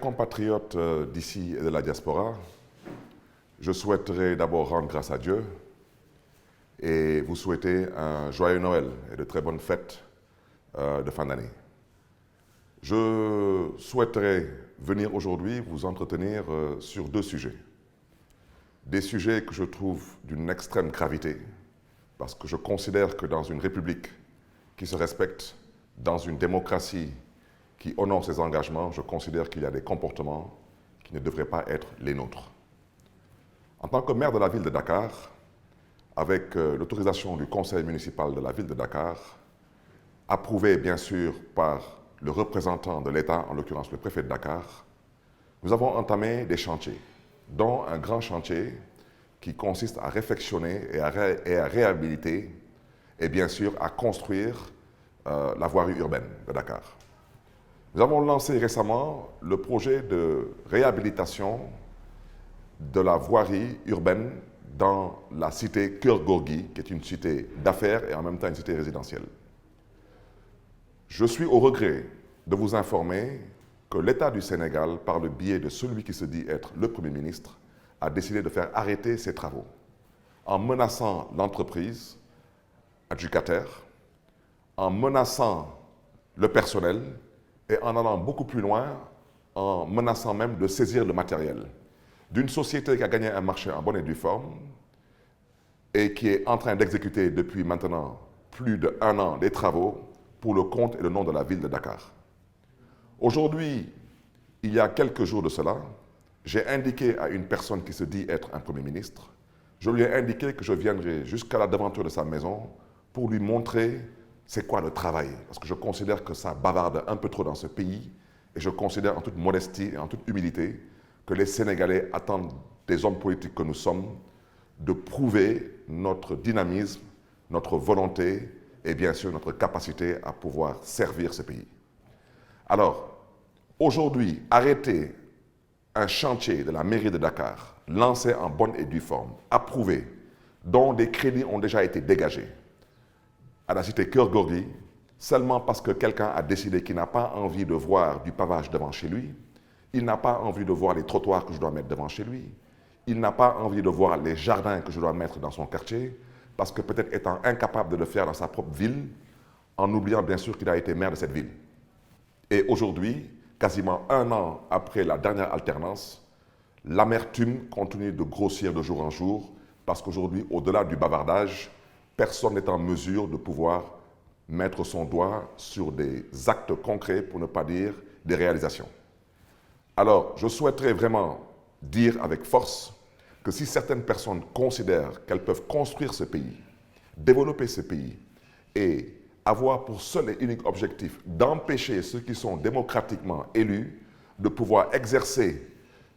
compatriotes d'ici et de la diaspora, je souhaiterais d'abord rendre grâce à Dieu et vous souhaiter un joyeux Noël et de très bonnes fêtes de fin d'année. Je souhaiterais venir aujourd'hui vous entretenir sur deux sujets. Des sujets que je trouve d'une extrême gravité, parce que je considère que dans une république qui se respecte, dans une démocratie qui honore ses engagements, je considère qu'il y a des comportements qui ne devraient pas être les nôtres. En tant que maire de la ville de Dakar, avec l'autorisation du conseil municipal de la ville de Dakar, approuvé bien sûr par le représentant de l'État, en l'occurrence le préfet de Dakar, nous avons entamé des chantiers, dont un grand chantier qui consiste à réfectionner et à réhabiliter et bien sûr à construire la voirie urbaine de Dakar. Nous avons lancé récemment le projet de réhabilitation de la voirie urbaine dans la cité Keur Gorgui, qui est une cité d'affaires et en même temps une cité résidentielle. Je suis au regret de vous informer que l'État du Sénégal, par le biais de celui qui se dit être le Premier ministre, a décidé de faire arrêter ces travaux en menaçant l'entreprise adjudicataire, en menaçant le personnel et en allant beaucoup plus loin, en menaçant même de saisir le matériel d'une société qui a gagné un marché en bonne et due forme et qui est en train d'exécuter depuis maintenant plus d'1 an des travaux pour le compte et le nom de la ville de Dakar. Aujourd'hui, il y a quelques jours de cela, j'ai indiqué à une personne qui se dit être un Premier ministre, je lui ai indiqué que je viendrai jusqu'à la devanture de sa maison pour lui montrer c'est quoi le travail. Parce que je considère que ça bavarde un peu trop dans ce pays et je considère en toute modestie et en toute humilité que les Sénégalais attendent des hommes politiques que nous sommes de prouver notre dynamisme, notre volonté et bien sûr notre capacité à pouvoir servir ce pays. Alors, aujourd'hui, arrêter un chantier de la mairie de Dakar, lancé en bonne et due forme, approuvé, dont des crédits ont déjà été dégagés à la cité Keur Gorgui, seulement parce que quelqu'un a décidé qu'il n'a pas envie de voir du pavage devant chez lui, il n'a pas envie de voir les trottoirs que je dois mettre devant chez lui, il n'a pas envie de voir les jardins que je dois mettre dans son quartier, parce que peut-être étant incapable de le faire dans sa propre ville, en oubliant bien sûr qu'il a été maire de cette ville. Et aujourd'hui, quasiment 1 an après la dernière alternance, l'amertume continue de grossir de jour en jour, parce qu'aujourd'hui, au-delà du bavardage, personne n'est en mesure de pouvoir mettre son doigt sur des actes concrets, pour ne pas dire des réalisations. Alors, je souhaiterais vraiment dire avec force que si certaines personnes considèrent qu'elles peuvent construire ce pays, développer ce pays et avoir pour seul et unique objectif d'empêcher ceux qui sont démocratiquement élus de pouvoir exercer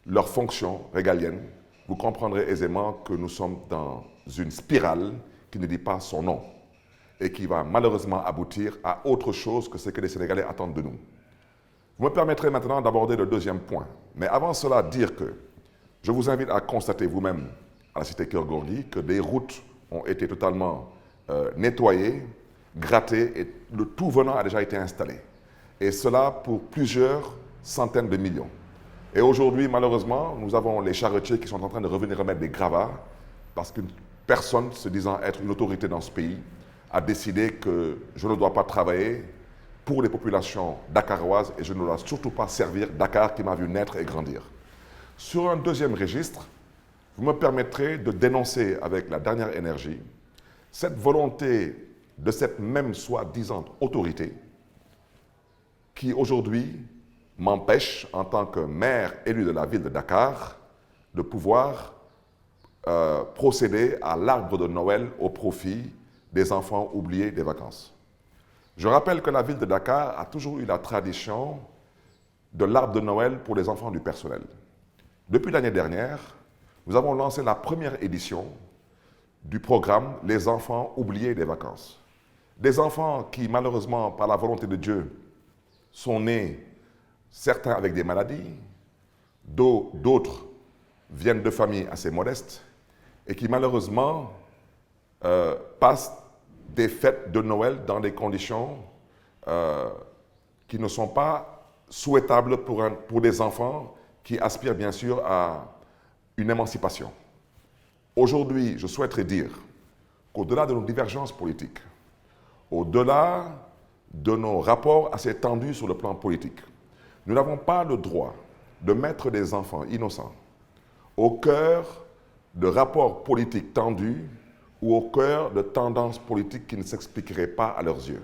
leurs fonctions régaliennes, vous comprendrez aisément que nous sommes dans une spirale qui ne dit pas son nom et qui va malheureusement aboutir à autre chose que ce que les Sénégalais attendent de nous. Vous me permettrez maintenant d'aborder le deuxième point. Mais avant cela, dire que je vous invite à constater vous-même à la cité Keur Gorgui que des routes ont été totalement nettoyées, grattées et le tout venant a déjà été installé. Et cela pour plusieurs centaines de millions. Et aujourd'hui, malheureusement, nous avons les charretiers qui sont en train de revenir remettre des gravats parce qu'une personne se disant être une autorité dans ce pays a décidé que je ne dois pas travailler pour les populations dakaroises et je ne dois surtout pas servir Dakar qui m'a vu naître et grandir. Sur un deuxième registre, vous me permettrez de dénoncer avec la dernière énergie cette volonté de cette même soi-disant autorité qui aujourd'hui m'empêche, en tant que maire élu de la ville de Dakar, de pouvoir procéder à l'arbre de Noël au profit des enfants oubliés des vacances. Je rappelle que la ville de Dakar a toujours eu la tradition de l'arbre de Noël pour les enfants du personnel. Depuis l'année dernière, nous avons lancé la première édition du programme Les enfants oubliés des vacances. Des enfants qui, malheureusement, par la volonté de Dieu, sont nés, certains avec des maladies, d'autres viennent de familles assez modestes, et qui, malheureusement, passent des fêtes de Noël dans des conditions qui ne sont pas souhaitable pour des enfants qui aspirent bien sûr à une émancipation. Aujourd'hui, je souhaiterais dire qu'au-delà de nos divergences politiques, au-delà de nos rapports assez tendus sur le plan politique, nous n'avons pas le droit de mettre des enfants innocents au cœur de rapports politiques tendus ou au cœur de tendances politiques qui ne s'expliqueraient pas à leurs yeux.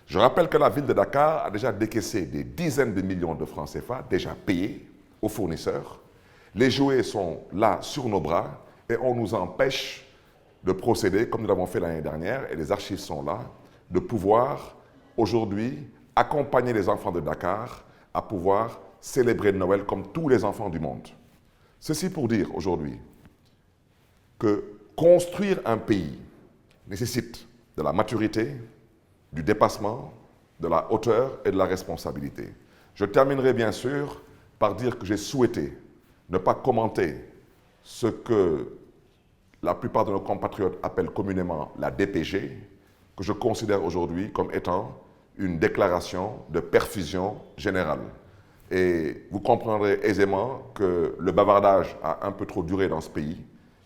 Je rappelle que la ville de Dakar a déjà décaissé des dizaines de millions de francs CFA, déjà payés aux fournisseurs. Les jouets sont là sur nos bras et on nous empêche de procéder comme nous l'avons fait l'année dernière, et les archives sont là, de pouvoir aujourd'hui accompagner les enfants de Dakar à pouvoir célébrer Noël comme tous les enfants du monde. Ceci pour dire aujourd'hui que construire un pays nécessite de la maturité, du dépassement, de la hauteur et de la responsabilité. Je terminerai bien sûr par dire que j'ai souhaité ne pas commenter ce que la plupart de nos compatriotes appellent communément la DPG, que je considère aujourd'hui comme étant une déclaration de perfusion générale. Et vous comprendrez aisément que le bavardage a un peu trop duré dans ce pays.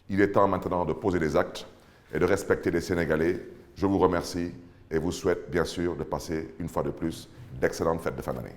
Il est temps maintenant de poser des actes et de respecter les Sénégalais. Je vous remercie et vous souhaite bien sûr de passer une fois de plus d'excellentes fêtes de fin d'année.